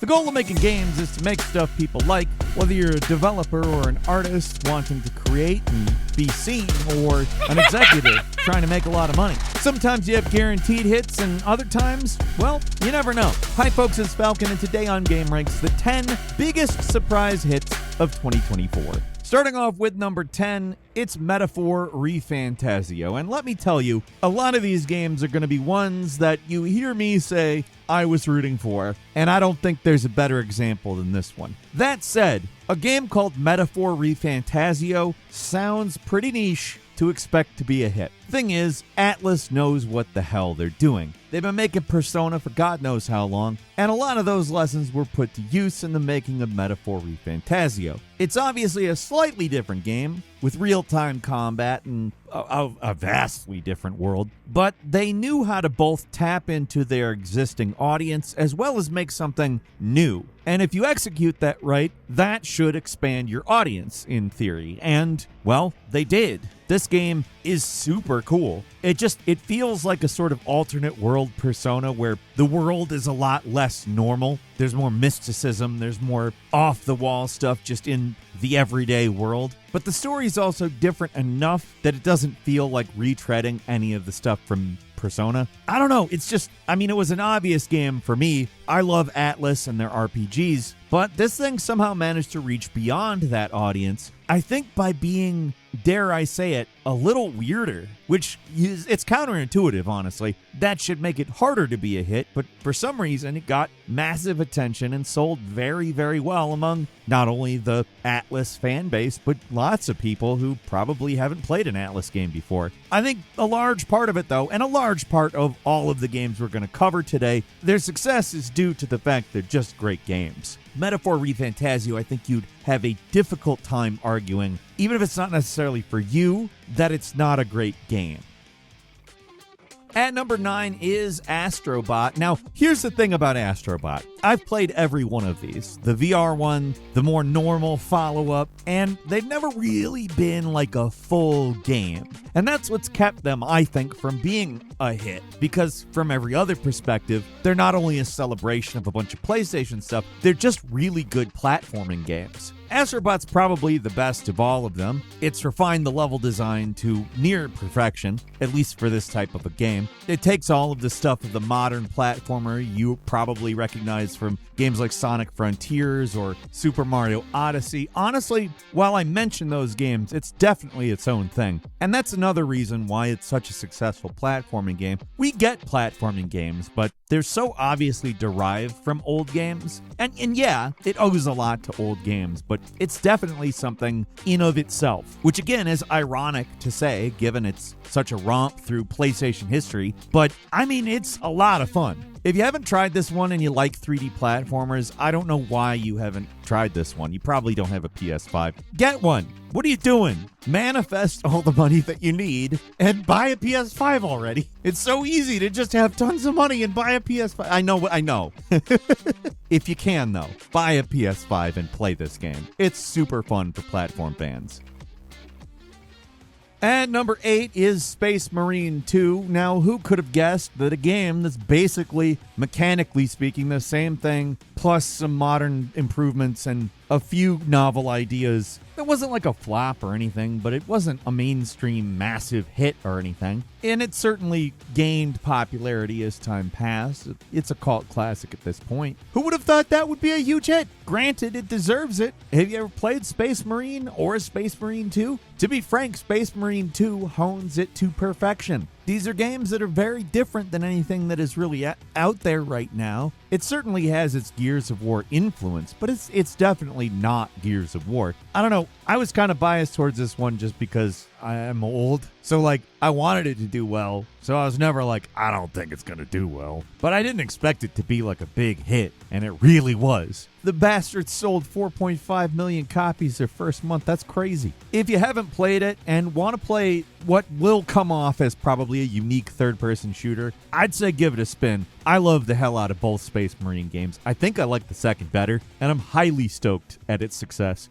The goal of making games is to make stuff people like, whether you're a developer or an artist wanting to create and be seen, or an executive trying to make a lot of money. Sometimes you have guaranteed hits, and other times, well, you never know. Hi folks, it's Falcon, and today on gameranx, the 10 biggest surprise hits of 2024. Starting off with number 10, it's Metaphor ReFantazio. And let me tell you, a lot of these games are going to be ones that you hear me say I was rooting for, and I don't think there's a better example than this one. That said, a game called Metaphor ReFantazio sounds pretty niche to expect to be a hit. Thing is, Atlus knows what the hell they're doing. They've been making Persona for God knows how long, and a lot of those lessons were put to use in the making of Metaphor ReFantazio. It's obviously a slightly different game, with real-time combat and a vastly different world, but they knew how to both tap into their existing audience as well as make something new. And if you execute that right, that should expand your audience, in theory. And, well, they did. This game is super cool. It feels like a sort of alternate world Persona where the world is a lot less normal. There's more mysticism, there's more off-the-wall stuff just in the everyday world. But the story's also different enough that it doesn't feel like retreading any of the stuff from Persona. I don't know, it's just, it was an obvious game for me. I love Atlus and their RPGs, but this thing somehow managed to reach beyond that audience, I think by being, dare I say it, a little weirder, which it's counterintuitive, honestly. That should make it harder to be a hit, but for some reason it got massive attention and sold very, very well among not only the Atlus fan base, but lots of people who probably haven't played an Atlus game before. I think a large part of it, though, and a large part of all of the games we're going to cover today, their success is due to the fact they're just great games. Metaphor ReFantazio, I think you'd have a difficult time arguing, even if it's not necessarily for you, that it's not a great game. At number 9 is Astro Bot. Now, here's the thing about Astro Bot. I've played every one of these. The VR one, the more normal follow-up, and they've never really been like a full game. And that's what's kept them, I think, from being a hit. Because from every other perspective, they're not only a celebration of a bunch of PlayStation stuff, they're just really good platforming games. Astro Bot's probably the best of all of them. It's refined the level design to near perfection, at least for this type of a game. It takes all of the stuff of the modern platformer you probably recognize from games like Sonic Frontiers or Super Mario Odyssey. Honestly, while I mention those games, it's definitely its own thing. And that's another reason why it's such a successful platforming game. We get platforming games, but they're so obviously derived from old games. And yeah, it owes a lot to old games, but it's definitely something in of itself, which again is ironic to say, given it's such a romp through PlayStation history, but it's a lot of fun. If you haven't tried this one and you like 3D platformers, I don't know why you haven't tried this one. You probably don't have a PS5. Get one. What are you doing? Manifest all the money that you need and buy a PS5 already. It's so easy to just have tons of money and buy a PS5. I know. If you can, though, buy a PS5 and play this game. It's super fun for platform fans. And number 8 is Space Marine 2. Now, who could have guessed that a game that's basically, mechanically speaking, the same thing, plus some modern improvements and a few novel ideas. It wasn't like a flop or anything, but it wasn't a mainstream massive hit or anything. And it certainly gained popularity as time passed. It's a cult classic at this point. Who would have thought that would be a huge hit? Granted, it deserves it. Have you ever played Space Marine or Space Marine 2? To be frank, Space Marine 2 hones it to perfection. These are games that are very different than anything that is really out there right now. It certainly has its Gears of War influence, but it's definitely not Gears of War. I don't know, I was kind of biased towards this one just because I am old. So, I wanted it to do well, so I was never like, I don't think it's gonna do well. But I didn't expect it to be like a big hit, and it really was. The bastards sold 4.5 million copies their first month. That's crazy. If you haven't played it and want to play what will come off as probably a unique third-person shooter, I'd say give it a spin. I love the hell out of both Space Marine games. I think I like the second better, and I'm highly stoked at its success.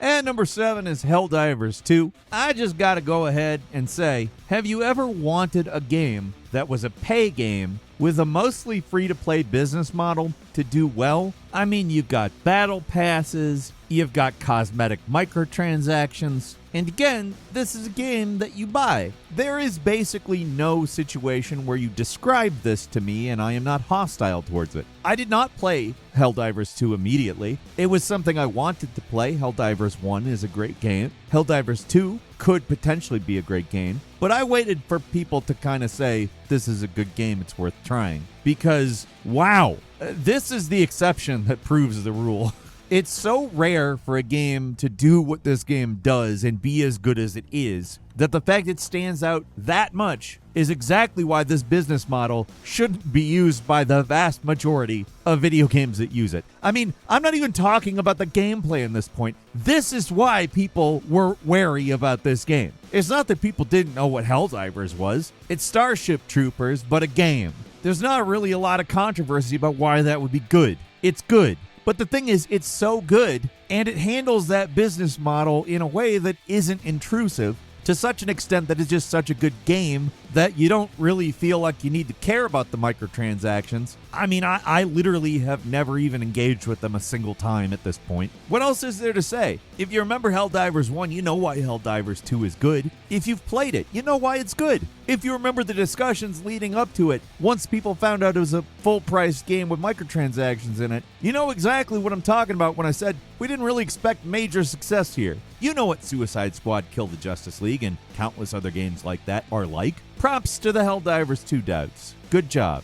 And number 7 is Helldivers 2. I just gotta go ahead and say, have you ever wanted a game that was a pay game with a mostly free-to-play business model to do well? I mean, you've got battle passes, you've got cosmetic microtransactions, and again, this is a game that you buy. There is basically no situation where you describe this to me and I am not hostile towards it. I did not play Helldivers 2 immediately. It was something I wanted to play. Helldivers 1 is a great game. Helldivers 2 could potentially be a great game, but I waited for people to kind of say, this is a good game, it's worth trying. Because, wow, this is the exception that proves the rule. It's so rare for a game to do what this game does and be as good as it is, that the fact it stands out that much is exactly why this business model shouldn't be used by the vast majority of video games that use it. I mean, I'm not even talking about the gameplay in this point. This is why people were wary about this game. It's not that people didn't know what Helldivers was. It's Starship Troopers, but a game. There's not really a lot of controversy about why that would be good. It's good. But the thing is, it's so good, and it handles that business model in a way that isn't intrusive, to such an extent that it's just such a good game that you don't really feel like you need to care about the microtransactions. I mean, I literally have never even engaged with them a single time at this point. What else is there to say? If you remember Helldivers 1, you know why Helldivers 2 is good. If you've played it, you know why it's good. If you remember the discussions leading up to it, once people found out it was a full-price game with microtransactions in it, you know exactly what I'm talking about when I said we didn't really expect major success here. You know what Suicide Squad, Kill the Justice League, and countless other games like that are like. Props to the Helldivers 2 devs. Good job.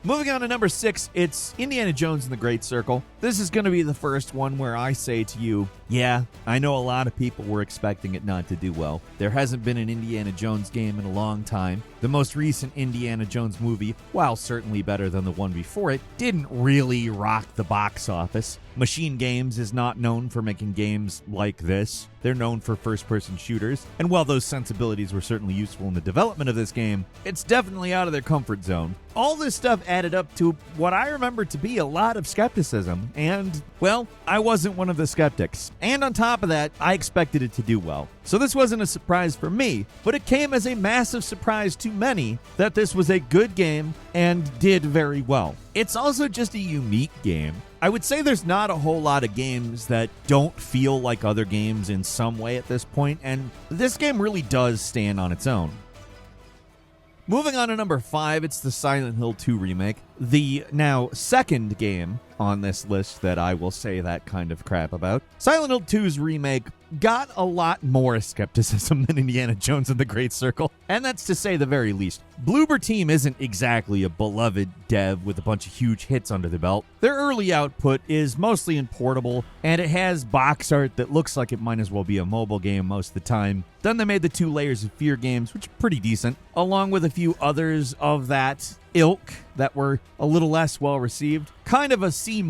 Moving on to number 6, it's Indiana Jones and the Great Circle. This is going to be the first one where I say to you, yeah, I know a lot of people were expecting it not to do well. There hasn't been an Indiana Jones game in a long time. The most recent Indiana Jones movie, while certainly better than the one before it, didn't really rock the box office. Machine Games is not known for making games like this. They're known for first-person shooters, and while those sensibilities were certainly useful in the development of this game, it's definitely out of their comfort zone. All this stuff added up to what I remember to be a lot of skepticism, and, well, I wasn't one of the skeptics. And on top of that, I expected it to do well. So this wasn't a surprise for me, but it came as a massive surprise to many that this was a good game and did very well. It's also just a unique game. I would say there's not a whole lot of games that don't feel like other games in some way at this point, and this game really does stand on its own. Moving on to number 5, it's the Silent Hill 2 remake, the now second game on this list that I will say that kind of crap about. Silent Hill 2's remake got a lot more skepticism than Indiana Jones and the Great Circle, and that's to say the very least. Bloober Team isn't exactly a beloved dev with a bunch of huge hits under the belt. Their early output is mostly in portable, and it has box art that looks like it might as well be a mobile game most of the time. Then they made the 2 Layers of Fear games, which are pretty decent, along with a few others of that ilk that were a little less well received. Kind of a C-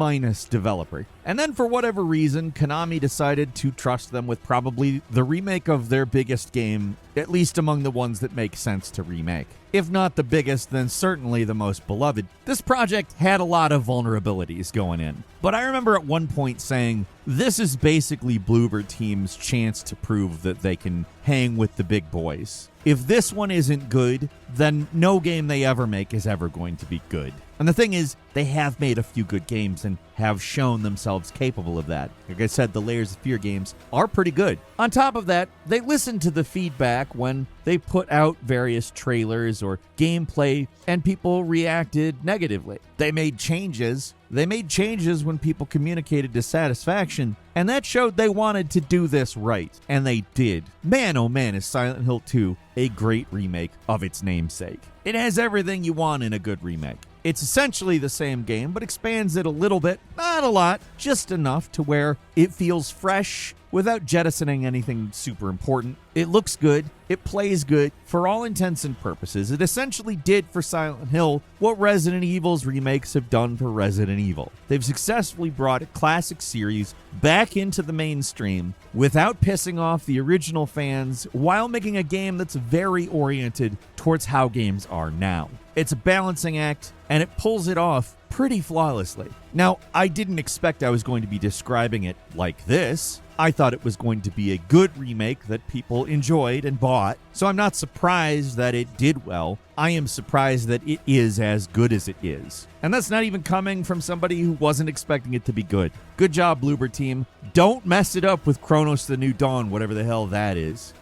developer. And then for whatever reason, Konami decided to trust them with probably the remake of their biggest game, at least among the ones that make sense to remake. If not the biggest, then certainly the most beloved. This project had a lot of vulnerabilities going in. But I remember at one point saying, this is basically Bloober Team's chance to prove that they can hang with the big boys. If this one isn't good, then no game they ever make is ever going to be good. And the thing is, they have made a few good games and have shown themselves capable of that. Like I said, the Layers of Fear games are pretty good. On top of that, they listened to the feedback when they put out various trailers or gameplay and people reacted negatively. They made changes. They made changes when people communicated dissatisfaction, and that showed they wanted to do this right, and they did. Man, oh man, is Silent Hill 2 a great remake of its namesake. It has everything you want in a good remake. It's essentially the same game, but expands it a little bit, not a lot, just enough to where it feels fresh without jettisoning anything super important. It looks good, it plays good, for all intents and purposes. It essentially did for Silent Hill what Resident Evil's remakes have done for Resident Evil. They've successfully brought a classic series back into the mainstream without pissing off the original fans while making a game that's very oriented towards how games are now. It's a balancing act, and it pulls it off pretty flawlessly. Now, I didn't expect I was going to be describing it like this. I thought it was going to be a good remake that people enjoyed and bought, so I'm not surprised that it did well. I am surprised that it is as good as it is. And that's not even coming from somebody who wasn't expecting it to be good. Good job, Bloober team. Don't mess it up with Chronos the New Dawn, whatever the hell that is.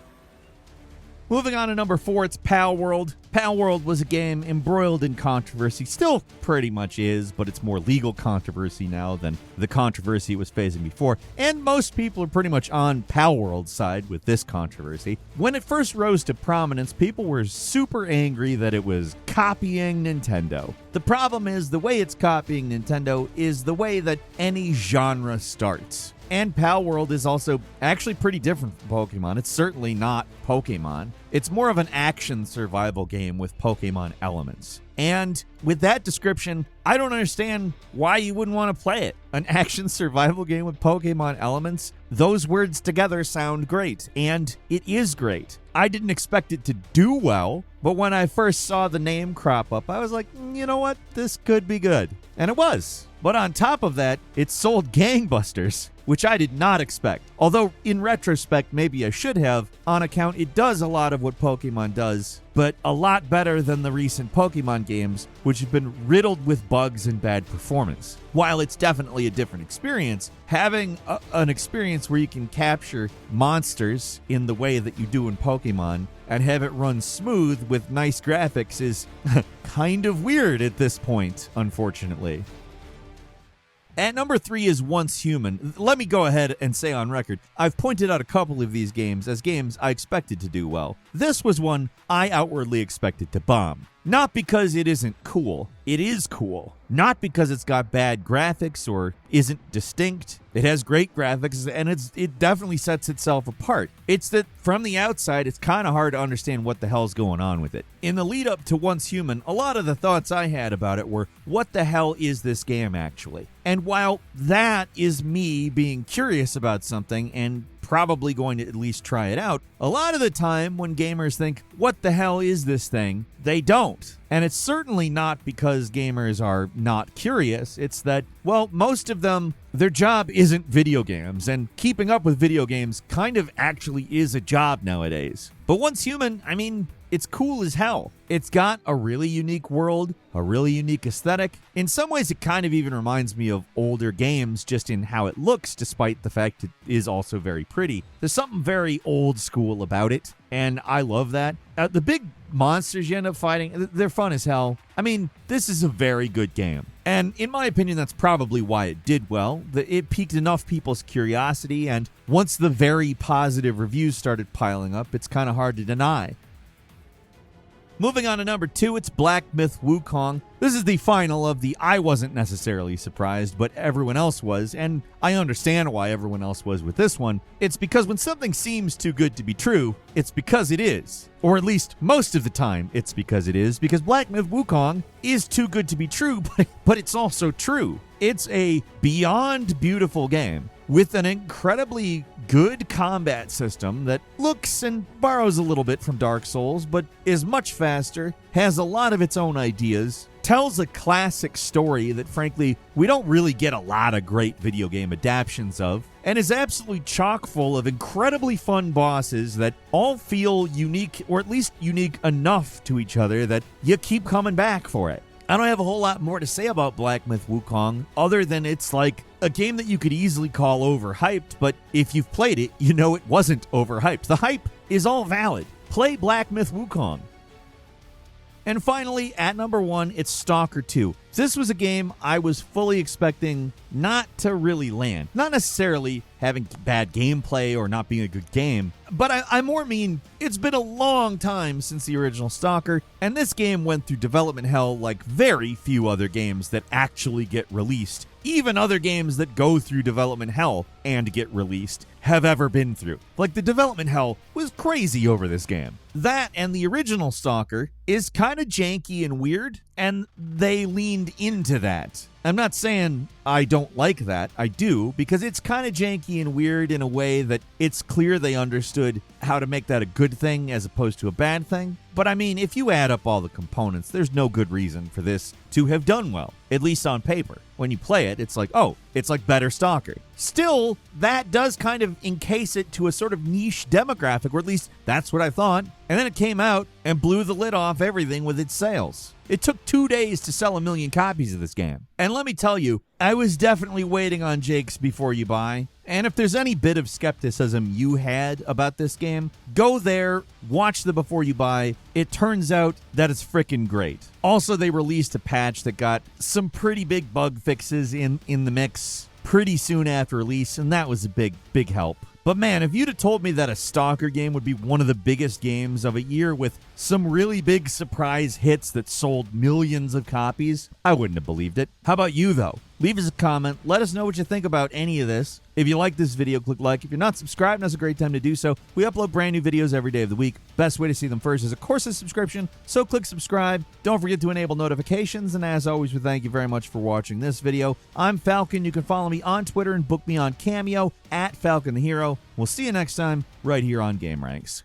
Moving on to number 4, it's Palworld. Palworld was a game embroiled in controversy, still pretty much is, but it's more legal controversy now than the controversy it was facing before. And most people are pretty much on Palworld's side with this controversy. When it first rose to prominence, people were super angry that it was copying Nintendo. The problem is the way it's copying Nintendo is the way that any genre starts. And Palworld is also actually pretty different from Pokemon. It's certainly not Pokemon. It's more of an action survival game with Pokemon elements. And with that description, I don't understand why you wouldn't want to play it. An action survival game with Pokemon elements? Those words together sound great, and it is great. I didn't expect it to do well, but when I first saw the name crop up, I was like, you know what? This could be good. And it was. But on top of that, it sold gangbusters, which I did not expect. Although, in retrospect, maybe I should have, on account it does a lot of what Pokemon does, but a lot better than the recent Pokemon games, which have been riddled with bugs and bad performance. While it's definitely a different experience, having an experience where you can capture monsters in the way that you do in Pokemon and have it run smooth with nice graphics is kind of weird at this point, unfortunately. At number 3 is Once Human. Let me go ahead and say on record, I've pointed out a couple of these games as games I expected to do well. This was one I outwardly expected to bomb. Not because it isn't cool. It is cool. Not because it's got bad graphics or isn't distinct. It has great graphics and it definitely sets itself apart. It's that from the outside, it's kind of hard to understand what the hell's going on with it. In the lead up to Once Human, a lot of the thoughts I had about it were, what the hell is this game actually? And while that is me being curious about something and probably going to at least try it out, a lot of the time when gamers think, what the hell is this thing? They don't. And it's certainly not because gamers are not curious. It's that, well, most of them, their job isn't video games, and keeping up with video games kind of actually is a job nowadays. But Once Human, I mean, it's cool as hell. It's got a really unique world, a really unique aesthetic. In some ways, it kind of even reminds me of older games just in how it looks, despite the fact it is also very pretty. There's something very old school about it, and I love that. The big monsters you end up fighting, they're fun as hell. I mean, this is a very good game. And in my opinion, that's probably why it did well. It piqued enough people's curiosity, and once the very positive reviews started piling up, it's kind of hard to deny. Moving on to number 2, it's Black Myth Wukong. This is the final of the I wasn't necessarily surprised, but everyone else was, and I understand why everyone else was with this one. It's because when something seems too good to be true, it's because it is. Or at least most of the time, it's because it is, because Black Myth Wukong is too good to be true, but it's also true. It's a beyond beautiful game with an incredibly good combat system that looks and borrows a little bit from Dark Souls, but is much faster, has a lot of its own ideas, tells a classic story that frankly we don't really get a lot of great video game adaptions of, and is absolutely chock full of incredibly fun bosses that all feel unique, or at least unique enough to each other that you keep coming back for it. I don't have a whole lot more to say about Black Myth Wukong, other than it's like a game that you could easily call overhyped, but if you've played it, you know it wasn't overhyped. The hype is all valid. Play Black Myth Wukong. And finally, at number 1, it's S.T.A.L.K.E.R 2. This was a game I was fully expecting not to really land. Not necessarily having bad gameplay or not being a good game, but I more mean it's been a long time since the original S.T.A.L.K.E.R, and this game went through development hell like very few other games that actually get released. Even other games that go through development hell and get released have ever been through. Like, the development hell was crazy over this game. That and the original S.T.A.L.K.E.R is kind of janky and weird, and they leaned into that. I'm not saying I don't like that. I do, because it's kind of janky and weird in a way that it's clear they understood how to make that a good thing as opposed to a bad thing. But I mean, if you add up all the components, there's no good reason for this to have done well, at least on paper. When you play it, it's like, oh, it's like better S.T.A.L.K.E.R. Still, that does kind of encase it to a sort of niche demographic, or at least that's what I thought. And then it came out and blew the lid off everything with its sales. It took 2 days to sell 1 million copies of this game. And let me tell you, I was definitely waiting on Jake's Before You Buy. And if there's any bit of skepticism you had about this game, go there, watch the Before You Buy. It turns out that it's freaking great. Also, they released a patch that got some pretty big bug fixes in the mix pretty soon after release, and that was a big help. But man, if you'd have told me that a S.T.A.L.K.E.R. game would be one of the biggest games of a year with some really big surprise hits that sold millions of copies, I wouldn't have believed it. How about you, though? Leave us a comment. Let us know what you think about any of this. If you like this video, click like. If you're not subscribed, now's a great time to do so. We upload brand new videos every day of the week. Best way to see them first is, of course, a subscription, so click subscribe. Don't forget to enable notifications, and as always, we thank you very much for watching this video. I'm Falcon. You can follow me on Twitter and book me on Cameo at Falcon the Hero. We'll see you next time right here on Game Ranks.